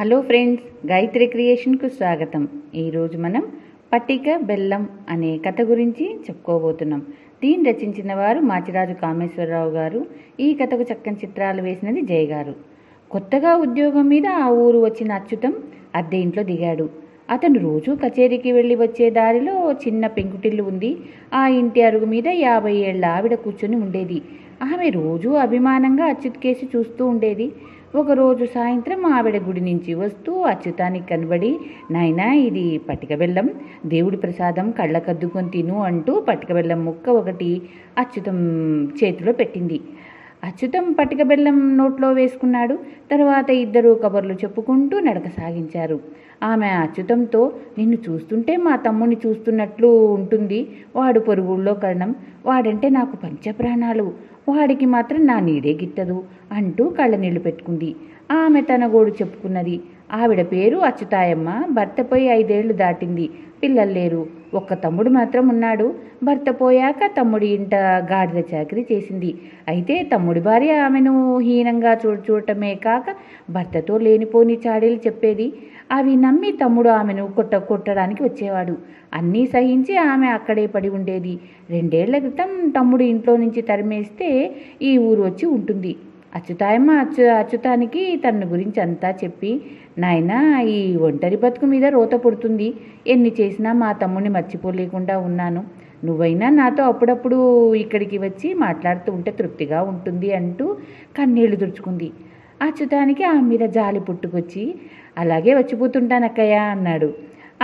Hello friends, Gayatri క్రియేషన్కు స్వాగతం. ఈరోజు మనం పట్టిక బెల్లం అనే కథ గురించి చెప్పుకోబోతున్నాం. దీన్ని రచించిన వారు మాచిరాజు కామేశ్వరరావు గారు. ఈ కథకు చక్కని చిత్రాలు వేసినది జయ గారు. కొత్తగా ఉద్యోగం మీద ఆ ఊరు వచ్చిన అచ్యుతం అద్దె ఇంట్లో దిగాడు. అతను రోజు కచేరీకి వెళ్ళి వచ్చే దారిలో చిన్న పెంకుటిల్లు ఉంది. ఆ ఇంటి అరుగు మీద 50 ఏళ్ల ఆవిడ కూర్చొని ఉండేది. ఆమె రోజూ అభిమానంగా అచ్యుత్ కేసి చూస్తూ ఉండేది. ఒకరోజు సాయంత్రం ఆవిడ గుడి నుంచి వస్తూ అచ్యుతానికి కనబడి, నాయనా, ఇది పట్టిక బెల్లం, దేవుడి ప్రసాదం, కళ్ళకద్దుకొని తిను అంటూ పట్టిక బెల్లం ముక్క ఒకటి అచ్యుతం చేతిలో పెట్టింది. అచ్యుతం పట్టిక బెల్లం నోట్లో వేసుకున్నాడు. తర్వాత ఇద్దరు కబుర్లు చెప్పుకుంటూ నడక సాగించారు. ఆమె అచ్యుతంతో, నిన్ను చూస్తుంటే మా తమ్ముని చూస్తున్నట్లు ఉంటుంది. వాడు పొరుగుళ్ళో కరణం. వాడంటే నాకు పంచప్రాణాలు. వాడికి మాత్రం నా నీడే గిట్టదు అంటూ కళ్ళనీళ్లు పెట్టుకుంది. ఆమె తన గోడు చెప్పుకున్నది. ఆవిడ పేరు అచ్యుతాయమ్మ. భర్త పోయి 5 ఏళ్లు దాటింది. పిల్లలు లేరు. ఒక్క తమ్ముడు మాత్రం ఉన్నాడు. భర్త పోయాక తమ్ముడి ఇంట గాడిద చాకరీ చేసింది. అయితే తమ్ముడి భార్య ఆమెను హీనంగా చూడటమే కాక భర్తతో లేనిపోని చాడీలు చెప్పేది. అవి నమ్మి తమ్ముడు ఆమెను కొట్టడానికి వచ్చేవాడు. అన్నీ సహించి ఆమె అక్కడే పడి ఉండేది. 2 ఏళ్ల క్రితం తమ్ముడు ఇంట్లో నుంచి తరిమేస్తే ఈ ఊరు వచ్చి ఉంటుంది. అచ్యుతాయమ్మ అచ్యుతానికి తన గురించి అంతా చెప్పి, నాయనా, ఈ ఒంటరి బతుకు మీద రోత పుడుతుంది. ఎన్ని చేసినా మా తమ్ముడిని మర్చిపోలేకుండా ఉన్నాను. నువ్వైనా నాతో అప్పుడప్పుడు ఇక్కడికి వచ్చి మాట్లాడుతూ ఉంటే తృప్తిగా ఉంటుంది అంటూ కన్నీళ్లు తుడుచుకుంది. అచ్యుతానికి ఆమె మీద జాలి పుట్టుకొచ్చి, అలాగే వచ్చిపోతుంటానక్కయ్య అన్నాడు.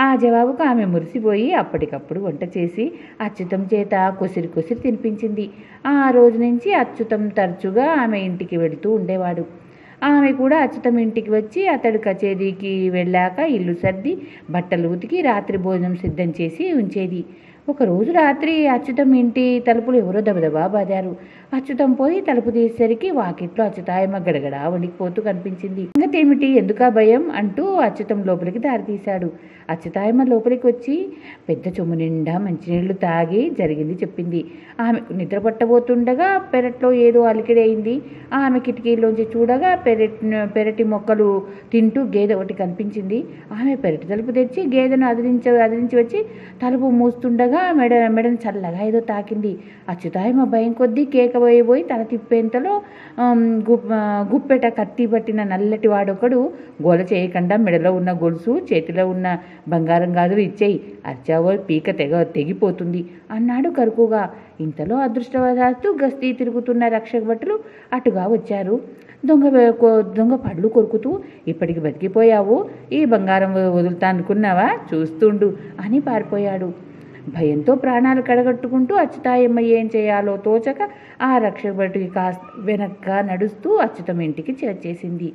ఆ జవాబుకు ఆమె మురిసిపోయి అప్పటికప్పుడు వంట చేసి అచ్యుతం చేత కొసిరి తినిపించింది. ఆ రోజు నుంచి అచ్యుతం తరచుగా ఆమె ఇంటికి వెళుతూ ఉండేవాడు. ఆమె కూడా అచ్యుతం ఇంటికి వచ్చి అతడు కచేరీకి వెళ్ళాక ఇల్లు సర్ది బట్టలు ఉతికి రాత్రి భోజనం సిద్ధం చేసి ఉంచేది. ఒకరోజు రాత్రి అచ్యుతం ఇంటి తలుపులు ఎవరో దబదబా బాదారు. అచ్యుతం పోయి తలుపు తీసేసరికి వాకిట్లో అచ్యుతాయమ్మ గడగడా వణికిపోతూ కనిపించింది. సంగతేమిటి, ఎందుకా భయం అంటూ అచ్యుతం లోపలికి దారితీశాడు. అచ్యుతాయమ్మ లోపలికి వచ్చి పెద్ద చెంబు నిండా మంచినీళ్లు తాగి జరిగింది చెప్పింది. ఆమెకు నిద్ర పట్టబోతుండగా పెరట్లో ఏదో అలికిడి అయింది. ఆమె కిటికీలోంచి చూడగా పెరటి మొక్కలు తింటూ గేదె ఒకటి కనిపించింది. ఆమె పెరటి తలుపు తెచ్చి గేదెను అదిరించి వచ్చి తలుపు మూస్తుండగా మెడను చల్లగా ఏదో తాకింది. అచ్యుతాయమ్మ భయం కొద్దీ కేక పోయి తల తిప్పేంతలో గుప్పెట కత్తి పట్టిన నల్లటి వాడొకడు, గోల చేయకుండా మెడలో ఉన్న గొలుసు, చేతిలో ఉన్న బంగారం గాజులు ఇచ్చేయి, అర్చావో పీక తెగిపోతుంది అన్నాడు కరుకుగా. ఇంతలో అదృష్టవశాత్తు గస్తీ తిరుగుతున్న రక్షక భటులు అటుగా వచ్చారు. దొంగ పళ్ళు కొరుకుతూ, ఇప్పటికి బతికిపోయావు, ఈ బంగారం వదులుతా అనుకున్నావా, చూస్తుండు అని పారిపోయాడు. భయంతో ప్రాణాలు కడగట్టుకుంటూ అచ్యుతాయమ్మ ఏం చేయాలో తోచక ఆ రక్షక భటుకి వెనక్గా నడుస్తూ అచ్యుతం ఇంటికి చేర్చేసింది.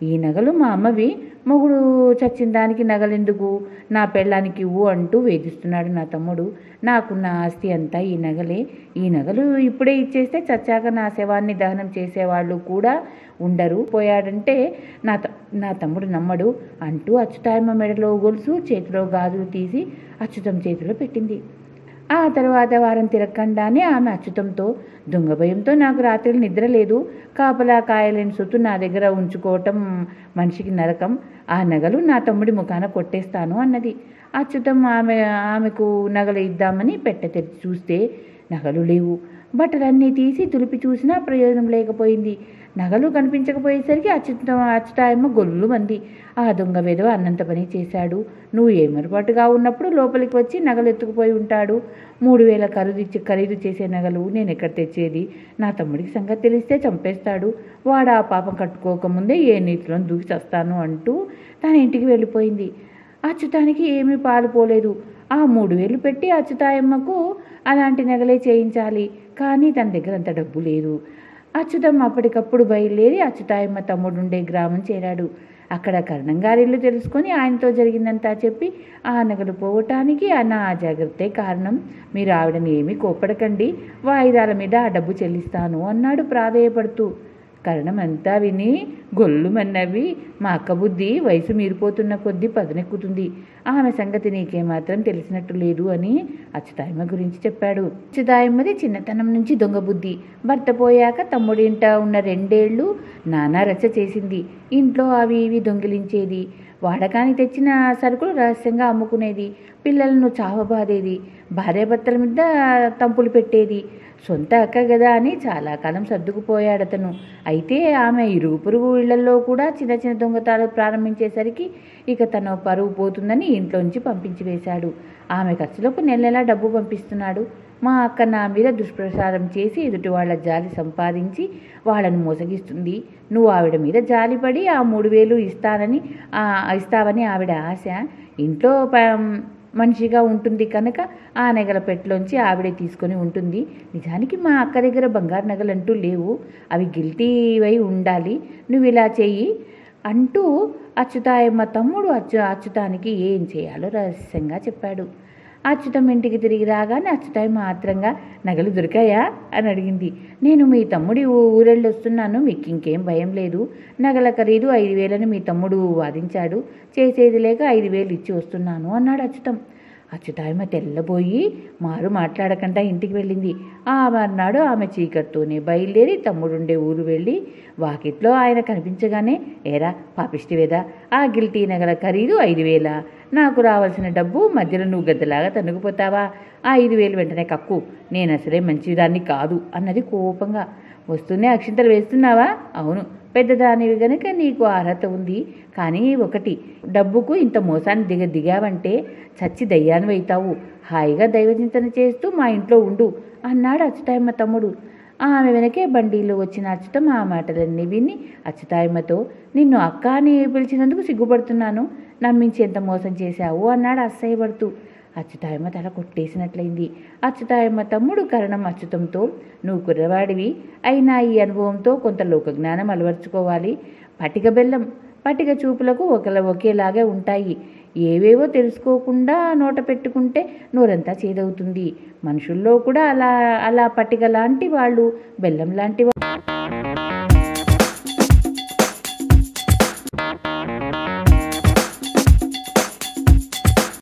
ఈ నగలు మా అమ్మవి, మొగుడు చచ్చిన దానికి నగలెందుకు, నా పెళ్ళానికి ఇవ్వు అంటూ వేధిస్తున్నాడు నా తమ్ముడు. నాకున్న ఆస్తి అంతా ఈ నగలే. ఈ నగలు ఇప్పుడే ఇచ్చేస్తే చచ్చాక నా శవాన్ని దహనం చేసేవాళ్ళు కూడా ఉండరు. పోయాడంటే నా తమ్ముడు నమ్మడు అంటూ అచ్యుతాయమ్మ మెడలో గొలుసు, చేతిలో గాజులు తీసి అచ్యుతం చేతిలో పెట్టింది. ఆ తర్వాత వారం తిరగకుండానే ఆమె అచ్యుతంతో, దొంగ భయంతో నాకు రాత్రులు నిద్ర లేదు. కాపలా కాయలేని సొత్తు నా దగ్గర ఉంచుకోవటం మనిషికి నరకం. ఆ నగలు నా తమ్ముడి ముఖాన కొట్టేస్తాను అన్నది. అచ్యుతం ఆమెకు నగలు ఇద్దామని పెట్టె తెరిచి చూస్తే నగలు లేవు. బట్టలన్నీ తీసి తులిపి చూసినా ప్రయోజనం లేకపోయింది. నగలు కనిపించకపోయేసరికి అచ్యుతాయమ్మ గొల్లు మంది. ఆ దొంగ వెధవ అన్నంత పని చేశాడు. నువ్వు ఏమరపాటుగా ఉన్నప్పుడు లోపలికి వచ్చి నగలు ఎత్తుకుపోయి ఉంటాడు. 3000 ఖరీదు చేసే నగలు నేను ఎక్కడ తెచ్చేది? నా తమ్ముడికి సంగతి తెలిస్తే చంపేస్తాడు. వాడు ఆ పాపం కట్టుకోకముందే ఏ నీటిలో దూకి చస్తాను అంటూ తన ఇంటికి వెళ్ళిపోయింది. అచ్యుతానికి ఏమీ పాలుపోలేదు. ఆ 3000 పెట్టి అచ్యుతాయమ్మకు అలాంటి నగలే చేయించాలి. కానీ తన దగ్గర అంత డబ్బు లేదు. అచ్యుతం అప్పటికప్పుడు బయలుదేరి అచ్యుతాయమ్మ తమ్ముడుండే గ్రామం చేరాడు. అక్కడ కరణంగారిల్లు తెలుసుకొని ఆయనతో జరిగిందంతా చెప్పి, ఆ నగలు పోవటానికి నా అజాగ్రత్తే కారణం. మీరు ఆవిడని ఏమీ కోప్పడకండి, వాయిదాల మీద ఆ డబ్బు చెల్లిస్తాను అన్నాడు ప్రాధేయపడుతూ. కరణమంతా విని గొల్లుమన్నవి. మా అక్క బుద్ధి వయసు మీరిపోతున్న కొద్దీ పదునెక్కుతుంది. ఆమె సంగతి నీకేమాత్రం తెలిసినట్టు లేదు అని అచ్యుతాయమ్మ గురించి చెప్పాడు. అచ్యుతాయమ్మది చిన్నతనం నుంచి దొంగ బుద్ధి. భర్త పోయాక తమ్ముడింట ఉన్న 2 ఏళ్ళు నానా రచ్చ చేసింది. ఇంట్లో అవి ఇవి దొంగిలించేది. వాడకానికి తెచ్చిన సరుకులు రహస్యంగా అమ్ముకునేది. పిల్లలను చావబాదేది. భార్యాభర్తల మీద తంపులు పెట్టేది. సొంత అక్క కదా అని చాలా కాలం సర్దుకుపోయాడతను. అయితే ఆమె ఇరుగు పొరుగు ఇళ్లలో కూడా చిన్న చిన్న దొంగతాలు ప్రారంభించేసరికి ఇక తన పరువు పోతుందని ఇంట్లోంచి పంపించి వేశాడు. ఆమె ఖర్చులకు నెల డబ్బు పంపిస్తున్నాడు. మా అక్క నా మీద దుష్ప్రచారం చేసి ఎదుటి వాళ్ళ జాలి సంపాదించి వాళ్ళను మోసగిస్తుంది. నువ్వు ఆవిడ మీద జాలిపడి ఆ 3,000 ఇస్తావని ఆవిడ ఆశ. ఇంట్లో మనిషిగా ఉంటుంది కనుక ఆ నగల పెట్టలోంచి ఆవిడే తీసుకొని ఉంటుంది. నిజానికి మా అక్క దగ్గర బంగారు నగలంటూ లేవు. అవి గిల్టీవై ఉండాలి. నువ్వు ఇలా చెయ్యి అంటూ అచ్యుతాయమ్మ తమ్ముడు అచ్యుతానికి ఏం చేయాలో రహస్యంగా చెప్పాడు. అచ్యుతం ఇంటికి తిరిగి రాగానే అచ్యుతాయమ్మ ఆత్రంగా నగలు దొరికాయా అని అడిగింది. నేను మీ తమ్ముడి ఊరెళ్ళి వస్తున్నాను, మీకు ఇంకేం భయం లేదు. నగల ఖరీదు 5,000 మీ తమ్ముడు వాదించాడు. చేసేది లేక 5,000 ఇచ్చి వస్తున్నాను అన్నాడు అచ్యుతం. అచ్యుతాయమ్మ తెల్లబోయి మారు మాట్లాడకుండా ఇంటికి వెళ్ళింది. ఆ మర్నాడు ఆమె చీకటితోనే బయలుదేరి తమ్ముడుండే ఊరు వెళ్ళి వాకిట్లో ఆయన కనిపించగానే, ఏరా పాపిష్టివేదా, ఆ గిల్టీ నగల ఖరీదు 5,000, నాకు రావాల్సిన డబ్బు మధ్యలో నువ్వు గద్దలాగా తన్నుకుపోతావా? ఆ 5,000 వెంటనే కక్కు, నేను అసలే మంచిదాన్ని కాదు అన్నది కోపంగా. వస్తూనే అక్షింతలు వేస్తున్నావా? అవును, పెద్దదానివి గనుక నీకు అర్హత ఉంది. కానీ ఒకటి, డబ్బుకు ఇంత మోసాన్ని దిగావంటే చచ్చి దయ్యానివైతావు. హాయిగా దైవచింతన చేస్తూ మా ఇంట్లో ఉండు అన్నాడు అచ్యుతాయమ్మ తమ్ముడు. ఆమె వెనకే బండిలో వచ్చిన అచ్యుతం ఆ మాటలన్నీ విని అచ్యుతాయమ్మతో, నిన్ను అక్క అని పిలిచినందుకు సిగ్గుపడుతున్నాను, నమ్మించి ఎంత మోసం చేశావు అన్నాడు అసహ్యపడుతూ. అచ్యుతాయమ్మ తల కొట్టేసినట్లయింది. అచ్యుతాయమ్మ తమ్ముడు కరణం అచ్యుతంతో, నువ్వు కుర్రవాడివి అయినా ఈ అనుభవంతో కొంత లోకజ్ఞానం అలవర్చుకోవాలి. పటిక బెల్లం పటిక చూపులకు ఒకేలాగే ఉంటాయి. ఏవేవో తెలుసుకోకుండా నోట పెట్టుకుంటే నోరంతా చేదవుతుంది. మనుషుల్లో కూడా అలా పటిక లాంటి వాళ్ళు, బెల్లం లాంటి